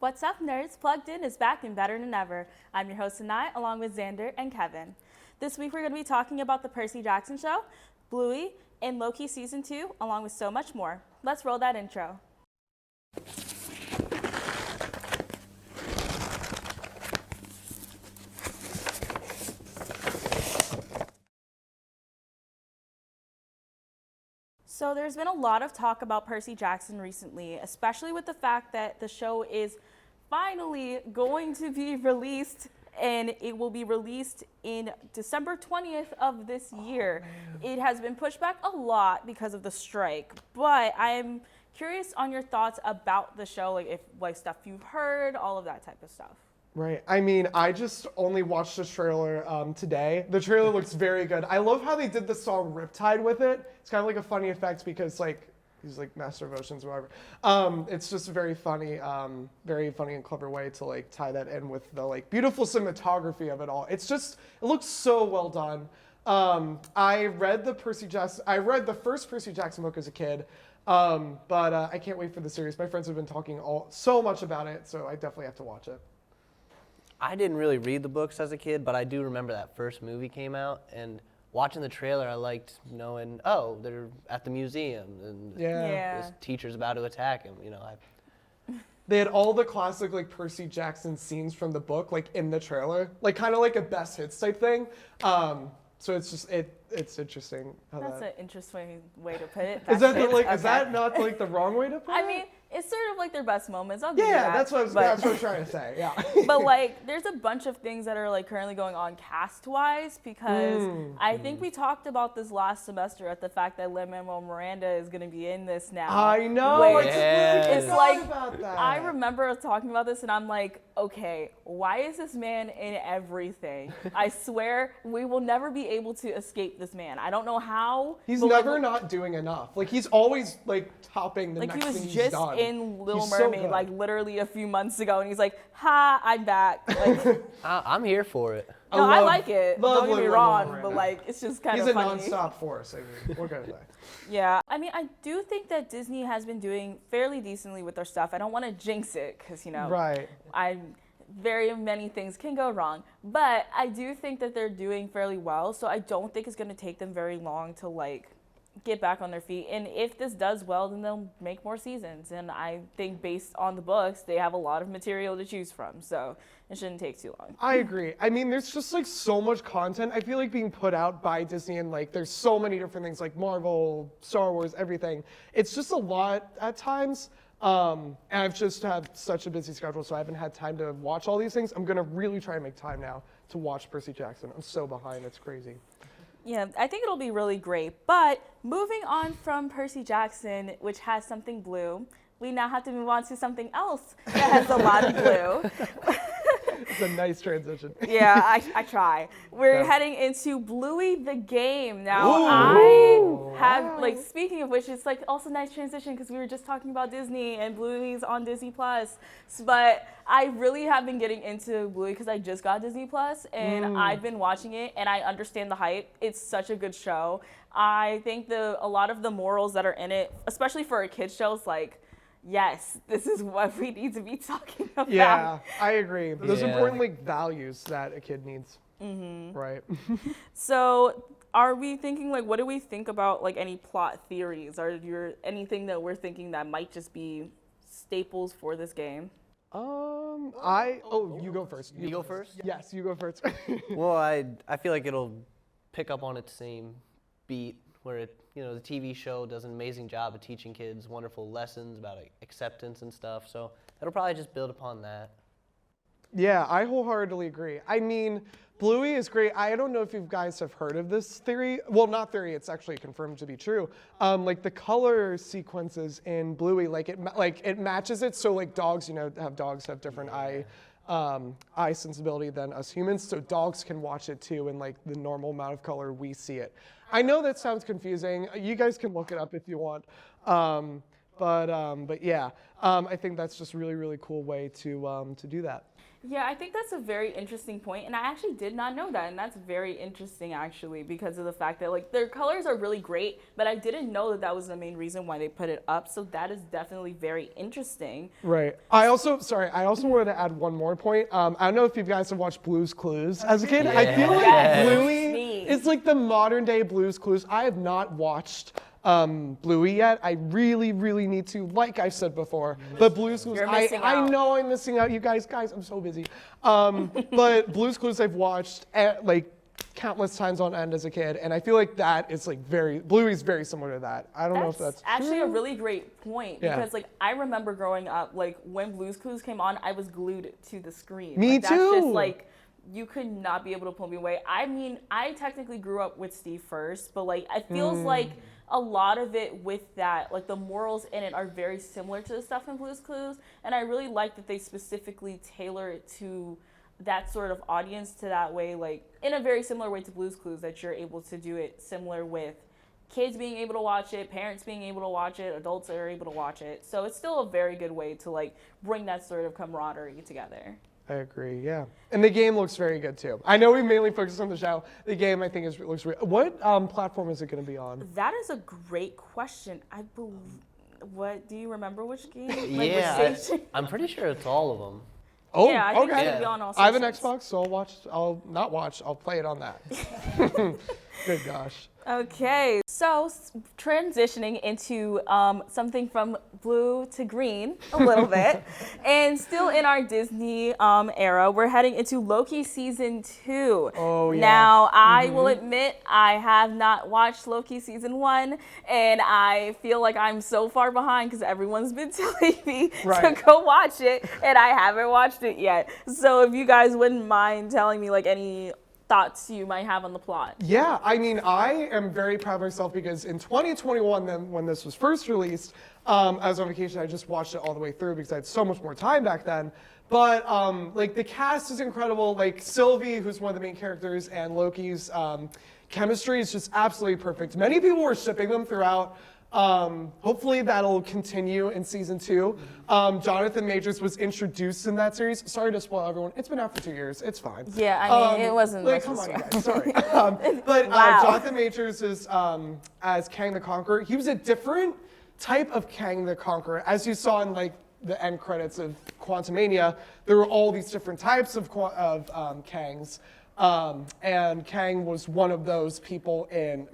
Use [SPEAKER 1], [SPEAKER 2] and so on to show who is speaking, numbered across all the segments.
[SPEAKER 1] What's up, nerds? Plugged In is back and better than ever. I'm your host tonight, along with Xander and Kevin. This week we're going to be talking about the Percy Jackson show, Bluey, and Loki Season 2, along with so much more. Let's roll that intro. So there's been a lot of talk about Percy Jackson recently, especially with the fact that the show is finally going to be released, and it will be released in December 20th of this year. It has been pushed back a lot because of the strike, but I am curious on your thoughts about the show, like stuff you've heard, all of that type of stuff.
[SPEAKER 2] Right. I mean, I just only watched the trailer today. The trailer looks very good. I love how they did the song Riptide with it. It's kind of like a funny effect because he's like Master of Oceans or whatever. It's just a very funny and clever way to tie that in with the beautiful cinematography of it all. It looks so well done. I read the first Percy Jackson book as a kid. But I can't wait for the series. My friends have been talking so much about it, so I definitely have to watch it.
[SPEAKER 3] I didn't really read the books as a kid, but I do remember that first movie came out, and watching the trailer, I liked knowing, they're at the museum, and this teacher's about to attack him.
[SPEAKER 2] They had all the classic Percy Jackson scenes from the book in the trailer, kind of like a best hits type thing. So it's interesting.
[SPEAKER 1] That's an interesting way to put it.
[SPEAKER 2] Is that not the wrrong way to put it?
[SPEAKER 1] I mean, it's sort of their best moments. I'll give you
[SPEAKER 2] that.
[SPEAKER 1] that's
[SPEAKER 2] what I'm trying to say. Yeah.
[SPEAKER 1] But there's a bunch of things that are currently going on cast-wise because I think we talked about this last semester at the fact that Lin-Manuel Miranda is going to be in this now.
[SPEAKER 2] I know.
[SPEAKER 1] It's
[SPEAKER 2] about that.
[SPEAKER 1] I remember talking about this and I'm like, okay, why is this man in everything? I swear we will never be able to escape this man. I don't know how.
[SPEAKER 2] He's never not doing enough. He's always topping the next thing he's done.
[SPEAKER 1] He was just in Little Mermaid literally a few months ago, and he's like, "Ha, I'm back."
[SPEAKER 3] I'm here for it.
[SPEAKER 1] I like it. Don't get me wrong, but it's just kind of funny.
[SPEAKER 2] He's a nonstop force. I mean, what can I say?
[SPEAKER 1] Yeah, I mean, I do think that Disney has been doing fairly decently with their stuff. I don't want to jinx it because
[SPEAKER 2] right.
[SPEAKER 1] Very many things can go wrong, but I do think that they're doing fairly well. So I don't think it's going to take them very long to get back on their feet. And if this does well, then they'll make more seasons. And I think based on the books, they have a lot of material to choose from. So it shouldn't take too long.
[SPEAKER 2] I agree. I mean, there's just so much content I feel being put out by Disney, and there's so many different things Marvel, Star Wars, everything. It's just a lot at times. And I've just had such a busy schedule, so I haven't had time to watch all these things. I'm going to really try and make time now to watch Percy Jackson. I'm so behind. It's crazy.
[SPEAKER 1] Yeah, I think it'll be really great. But moving on from Percy Jackson, which has something blue, we now have to move on to something else that has a lot of blue.
[SPEAKER 2] It's a nice transition.
[SPEAKER 1] Yeah, I try. We're heading into Bluey the game. Now,
[SPEAKER 2] Ooh.
[SPEAKER 1] I have, speaking of which, it's also a nice transition because we were just talking about Disney and Bluey's on Disney+. But I really have been getting into Bluey because I just got Disney+, and I've been watching it, and I understand the hype. It's such a good show. I think a lot of the morals that are in it, especially for a kid's show, is yes, this is what we need to be talking about.
[SPEAKER 2] Yeah, I agree. Those important values that a kid needs.
[SPEAKER 1] Mm-hmm.
[SPEAKER 2] Right.
[SPEAKER 1] So are we thinking what do we think about any plot theories? Are there anything that we're thinking that might just be staples for this game?
[SPEAKER 2] You go first.
[SPEAKER 3] You go first?
[SPEAKER 2] Yes, you go first.
[SPEAKER 3] Well, I feel it'll pick up on its same beat where the TV show does an amazing job of teaching kids wonderful lessons about acceptance and stuff. So it'll probably just build upon that.
[SPEAKER 2] Yeah, I wholeheartedly agree. I mean, Bluey is great. I don't know if you guys have heard of this theory. Well, not theory. It's actually confirmed to be true. The color sequences in Bluey, it matches it. So dogs, have different eye sensibility than us humans. So dogs can watch it too in the normal amount of color we see it. I know that sounds confusing. You guys can look it up if you want. But yeah, I think that's just really, really cool way to do that.
[SPEAKER 1] Yeah, I think that's a very interesting point, and I actually did not know that, and that's very interesting actually because of the fact that like their colors are really great, but I didn't know that that was the main reason why they put it up. So that is definitely very interesting.
[SPEAKER 2] Right. I also wanted to add one more point. I don't know if you guys have watched Blue's Clues as a kid. I feel like
[SPEAKER 1] Yes.
[SPEAKER 2] Bluey
[SPEAKER 1] Me.
[SPEAKER 2] is like the modern day Blue's Clues. I have not watched Bluey yet. I really, really need to, like I've said before. But Blue's Clues,
[SPEAKER 1] You're missing
[SPEAKER 2] I
[SPEAKER 1] out.
[SPEAKER 2] know I'm missing out. You guys, I'm so busy. But Blue's Clues I've watched like countless times on end as a kid, and I feel like that is like Bluey's very similar to that. I don't know if that's
[SPEAKER 1] actually
[SPEAKER 2] true.
[SPEAKER 1] a really great point
[SPEAKER 2] Yeah.
[SPEAKER 1] because like I remember growing up, like when Blue's Clues came on, I was glued to the screen.
[SPEAKER 2] Me
[SPEAKER 1] like, That's
[SPEAKER 2] too.
[SPEAKER 1] just like you could not be able to pull me away. I mean, I technically grew up with Steve first, but like it feels like a lot of it with that, like the morals in it are very similar to the stuff in Blue's Clues, and I really like that they specifically tailor it to that sort of audience to that way, like in a very similar way to Blue's Clues, that you're able to do it similar with kids being able to watch it, parents being able to watch it, adults are able to watch it. So it's still a very good way to like bring that sort of camaraderie together.
[SPEAKER 2] I agree, yeah. And the game looks very good too. I know we mainly focus on the show. The game, I think, looks real. What platform is it going to be on?
[SPEAKER 1] That is a great question. I believe. What do you remember? Which game?
[SPEAKER 3] Yeah,
[SPEAKER 1] Which station?
[SPEAKER 3] I'm pretty sure it's all of them.
[SPEAKER 2] Oh,
[SPEAKER 1] Yeah, I think
[SPEAKER 2] okay.
[SPEAKER 1] it's gonna be on all
[SPEAKER 2] I have an
[SPEAKER 1] stations.
[SPEAKER 2] Xbox, so I'll play it on that. Good gosh.
[SPEAKER 1] Okay, so transitioning into something from blue to green a little bit, and still in our Disney era, we're heading into Loki season 2.
[SPEAKER 2] Oh, yeah.
[SPEAKER 1] Now, I will admit I have not watched Loki season 1, and I feel like I'm so far behind because everyone's been telling me
[SPEAKER 2] Right.
[SPEAKER 1] to go watch it, and I haven't watched it yet. So if you guys wouldn't mind telling me like any thoughts you might have on the plot.
[SPEAKER 2] Yeah, I mean, I am very proud of myself because in 2021, then when this was first released, I was on vacation. I just watched it all the way through because I had so much more time back then. But like the cast is incredible. Like Sylvie, who's one of the main characters, and Loki's chemistry is just absolutely perfect. Many people were shipping them throughout. Hopefully that'll continue in season 2. Jonathan Majors was introduced in that series. Sorry to spoil everyone. It's been out for 2 years. It's fine.
[SPEAKER 1] Yeah, I mean, it wasn't
[SPEAKER 2] Like, come on, you guys. Sorry. But
[SPEAKER 1] Wow.
[SPEAKER 2] Jonathan Majors is as Kang the Conqueror. He was a different type of Kang the Conqueror, as you saw in like the end credits of Quantumania. There were all these different types of Kangs. And Kang was one of those people in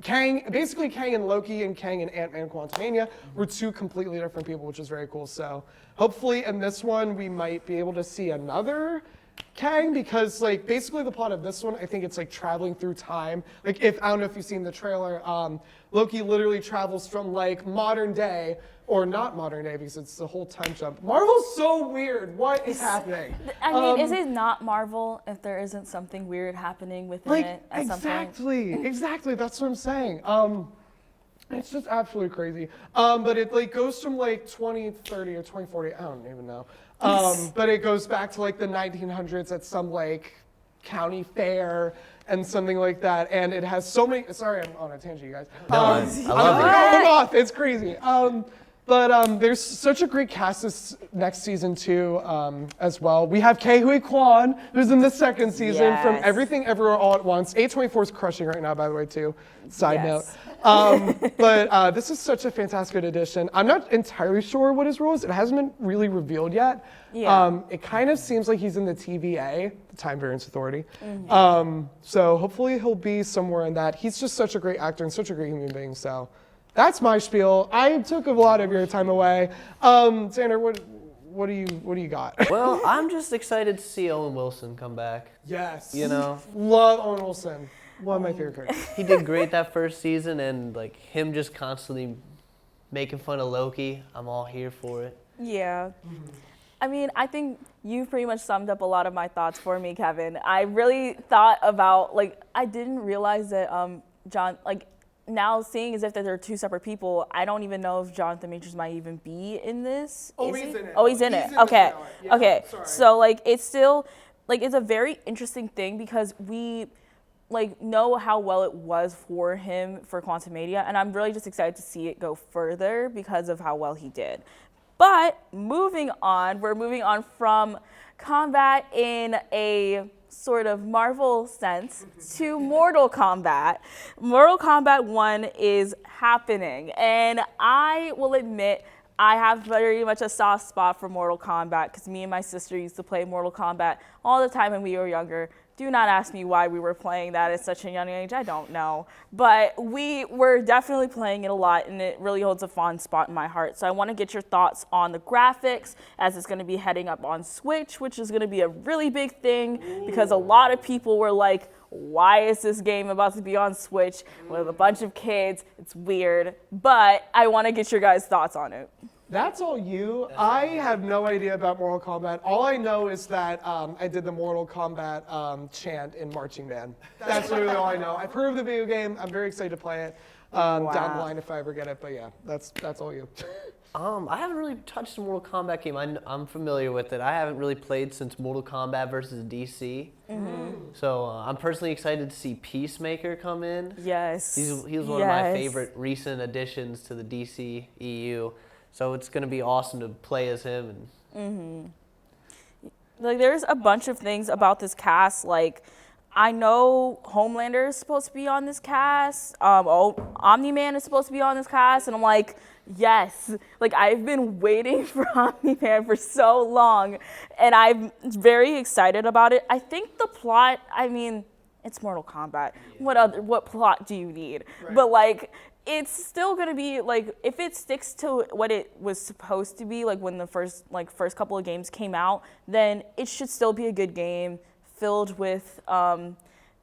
[SPEAKER 2] basically Kang and Loki and Kang and Ant-Man Quantumania were 2 completely different people, which is very cool. So hopefully in this one we might be able to see another Kang, because like basically the plot of this one, I think it's like traveling through time. Like I don't know if you've seen the trailer, Loki literally travels from like modern day, or not modern day because it's the whole time jump. Marvel's so weird. What is happening?
[SPEAKER 1] I mean, is it not Marvel if there isn't something weird happening within
[SPEAKER 2] Like
[SPEAKER 1] it at some point?
[SPEAKER 2] exactly. That's what I'm saying. It's just absolutely crazy. But it like goes from like 2030 or 2040. I don't even know. But it goes back to like the 1900s at some like county fair and something like that. And it has so many. Sorry, I'm on a tangent, you guys.
[SPEAKER 3] No, I love it.
[SPEAKER 2] Going off. It's crazy. But there's such a great cast this next season too, as well. We have Ke Huy Quan, who's in the second season from
[SPEAKER 1] Yes.
[SPEAKER 2] Everything Everywhere All at Once. A24 is crushing right now, by the way, too. Side
[SPEAKER 1] Yes.
[SPEAKER 2] note. But this is such a fantastic addition. I'm not entirely sure what his role is. It hasn't been really revealed yet.
[SPEAKER 1] Yeah.
[SPEAKER 2] It kind of seems like he's in the TVA, the Time Variance Authority.
[SPEAKER 1] Mm-hmm.
[SPEAKER 2] So hopefully he'll be somewhere in that. He's just such a great actor and such a great human being. So that's my spiel. I took a lot of your time away. Tanner, what do you got?
[SPEAKER 3] Well, I'm just excited to see Owen Wilson come back.
[SPEAKER 2] Yes.
[SPEAKER 3] You know,
[SPEAKER 2] Love Owen Wilson. One of my favorite characters.
[SPEAKER 3] he did great that first season, and like him just constantly making fun of Loki. I'm all here for it.
[SPEAKER 1] Yeah. I mean, I think you've pretty much summed up a lot of my thoughts for me, Kevin. I really thought about, like, I didn't realize that John, like, now seeing as if that they're 2 separate people, I don't even know if Jonathan Majors might even be in this.
[SPEAKER 2] Oh,
[SPEAKER 1] Is
[SPEAKER 2] he's
[SPEAKER 1] he?
[SPEAKER 2] in it.
[SPEAKER 1] Oh, he's in
[SPEAKER 2] He's
[SPEAKER 1] it.
[SPEAKER 2] in the
[SPEAKER 1] Okay.
[SPEAKER 2] trailer. Yeah,
[SPEAKER 1] Okay.
[SPEAKER 2] sorry.
[SPEAKER 1] So, like, it's still, like, it's a very interesting thing because like know how well it was for him for Quantumania, and I'm really just excited to see it go further because of how well he did. But moving on, we're moving on from combat in a sort of Marvel sense to Mortal Kombat. Mortal Kombat 1 is happening, and I will admit I have very much a soft spot for Mortal Kombat because me and my sister used to play Mortal Kombat all the time when we were younger. Do not ask me why we were playing that at such a young age. I don't know. But we were definitely playing it a lot, and it really holds a fond spot in my heart. So I want to get your thoughts on the graphics, as it's going to be heading up on Switch, which is going to be a really big thing because a lot of people were like, why is this game about to be on Switch with a bunch of kids? It's weird. But I want to get your guys' thoughts on it.
[SPEAKER 2] That's all you. I have no idea about Mortal Kombat. All I know is that I did the Mortal Kombat chant in Marching Band. That's literally all I know. I've heard of the video game. I'm very excited to play it down the line if I ever get it. But yeah, that's all you.
[SPEAKER 3] I haven't really touched the Mortal Kombat game. I'm familiar with it. I haven't really played since Mortal Kombat versus DC. So I'm personally excited to see Peacemaker come in.
[SPEAKER 1] Yes.
[SPEAKER 3] He was one of my favorite recent additions to the DC EU. So it's going to be awesome to play as him.
[SPEAKER 1] Like, there's a bunch of things about this cast. Like, I know Homelander is supposed to be on this cast. Omni-Man is supposed to be on this cast. And I'm like, yes. Like, I've been waiting for Omni-Man for so long. And I'm very excited about it. I think the plot, I mean, it's Mortal Kombat. What plot do you need? Right. But, like, it's still going to be, like, if it sticks to what it was supposed to be, like, when the first couple of games came out, then it should still be a good game filled with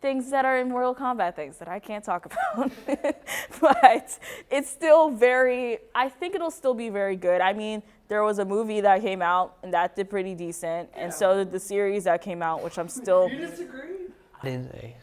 [SPEAKER 1] things that are in Mortal Kombat, things that I can't talk about. But it's still I think it'll still be very good. I mean, there was a movie that came out, and that did pretty decent, and so did the series that came out, which I'm still...
[SPEAKER 2] You disagree?
[SPEAKER 3] I didn't say.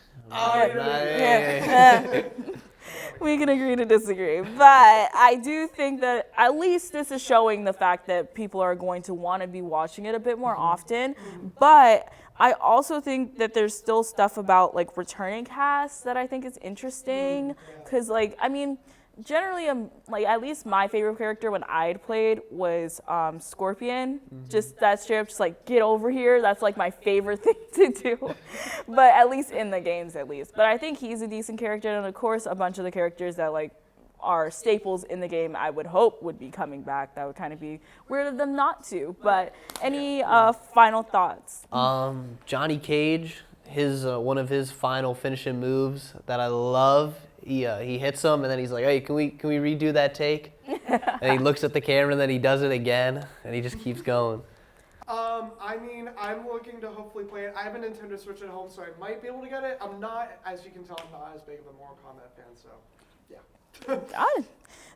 [SPEAKER 1] We can agree to disagree. But I do think that at least this is showing the fact that people are going to want to be watching it a bit more often. But I also think that there's still stuff about, like, returning casts that I think is interesting. Because, like, I mean, generally, like, at least my favorite character when I'd played was Scorpion. Just that straight up, just like, get over here. That's like my favorite thing to do. But at least in the games, at least. But I think he's a decent character, and of course, a bunch of the characters that like are staples in the game, I would hope would be coming back. That would kind of be weird of them not to. But any final thoughts?
[SPEAKER 3] Johnny Cage, one of his final finishing moves that I love. He hits him, and then he's like, hey, can we redo that take? And he looks at the camera, and then he does it again, and he just keeps going.
[SPEAKER 2] I mean, I'm looking to hopefully play it. I have a Nintendo Switch at home, so I might be able to get it. I'm not, as you can tell, I'm not as big of a Mortal Kombat fan, so yeah.
[SPEAKER 1] Got it.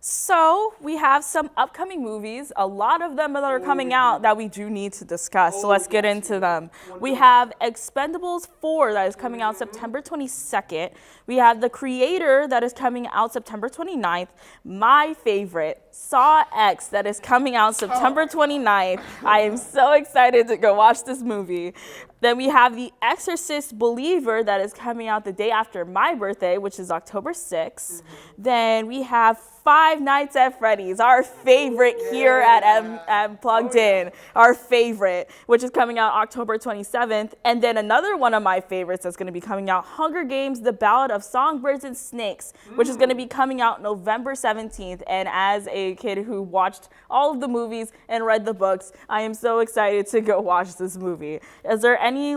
[SPEAKER 1] So we have some upcoming movies, a lot of them that are coming out that we do need to discuss. So let's get into them. We have Expendables 4 that is coming out September 22nd. We have The Creator that is coming out September 29th. My favorite, Saw X, that is coming out September 29th. I am so excited to go watch this movie. Then we have The Exorcist Believer that is coming out the day after my birthday, which is October 6th. Then we have Five Nights at Freddy's, our favorite here at M Plugged In, our favorite, which is coming out October 27th. And then another one of my favorites that's going to be coming out, Hunger Games: The Ballad of Songbirds and Snakes, which is going to be coming out November 17th. And as a kid who watched all of the movies and read the books, I am so excited to go watch this movie. Is there any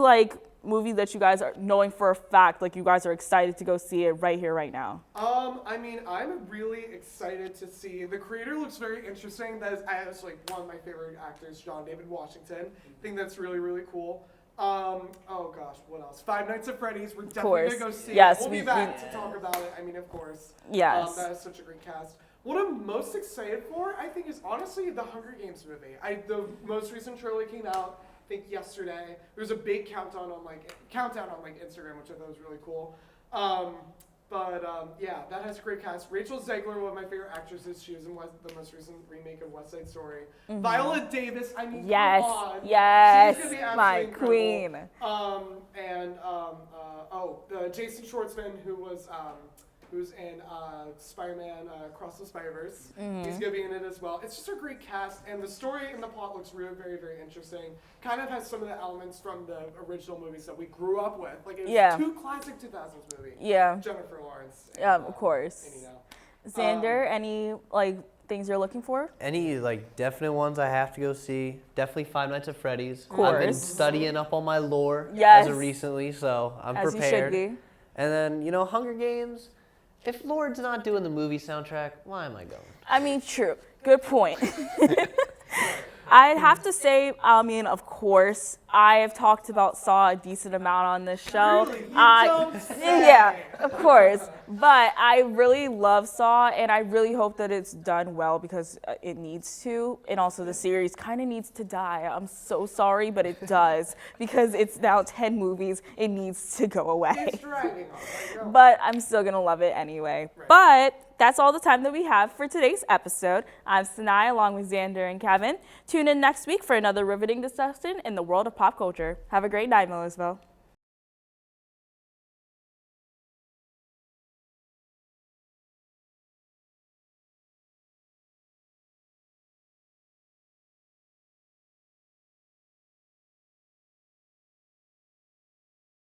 [SPEAKER 1] movie that you guys are knowing for a fact, like you guys are excited to go see it right here, right now?
[SPEAKER 2] I mean, I'm really excited to see. The Creator looks very interesting. That is like one of my favorite actors, John David Washington. I think that's really, really cool. Oh gosh, what else? Five Nights at Freddy's. We're definitely gonna go see it. We'll be back to talk about it. I mean, of course.
[SPEAKER 1] Yes.
[SPEAKER 2] That is such a great cast. What I'm most excited for, I think, is honestly the Hunger Games movie. The most recent trailer came out, I think yesterday. There was a big countdown on Instagram, which I thought was really cool. Yeah, that has a great cast. Rachel Zegler, one of my favorite actresses. She was in the most recent remake of West Side Story. Mm-hmm. Viola Davis, I mean,
[SPEAKER 1] yes,
[SPEAKER 2] come on.
[SPEAKER 1] yes,
[SPEAKER 2] She's gonna be
[SPEAKER 1] my
[SPEAKER 2] absolutely
[SPEAKER 1] queen.
[SPEAKER 2] the Jason Schwartzman who's in Spider-Man Across the Spider-Verse. He's gonna be in it as well. It's just a great cast, and the story and the plot looks really very, very interesting. Kind of has some of the elements from the original movies that we grew up with. Like it's two classic 2000s movies.
[SPEAKER 1] Yeah.
[SPEAKER 2] Jennifer Lawrence. And,
[SPEAKER 1] Yeah, of course.
[SPEAKER 2] and,
[SPEAKER 1] Xander, any like things you're looking for?
[SPEAKER 3] Any like definite ones I have to go see? Definitely Five Nights at Freddy's.
[SPEAKER 1] Of course.
[SPEAKER 3] I've been studying up on my lore
[SPEAKER 1] Yes.
[SPEAKER 3] as of recently, so I'm
[SPEAKER 1] As
[SPEAKER 3] prepared.
[SPEAKER 1] you should be.
[SPEAKER 3] And then Hunger Games. If Lord's not doing the movie soundtrack, why am I going?
[SPEAKER 1] I mean, true. Good point. I'd have to say, of course, I have talked about Saw a decent amount on this show.
[SPEAKER 2] Really? You don't say.
[SPEAKER 1] Yeah, of course. But I really love Saw, and I really hope that it's done well because it needs to. And also, the series kind of needs to die. I'm so sorry, but it does because it's now 10 movies. It needs to go away.
[SPEAKER 2] It's dragging on.
[SPEAKER 1] But I'm still going to love it anyway.
[SPEAKER 2] Right.
[SPEAKER 1] But that's all the time that we have for today's episode. I'm Sinai along with Xander and Kevin. Tune in next week for another riveting discussion in the world of pop culture. Have a great night, Millersville.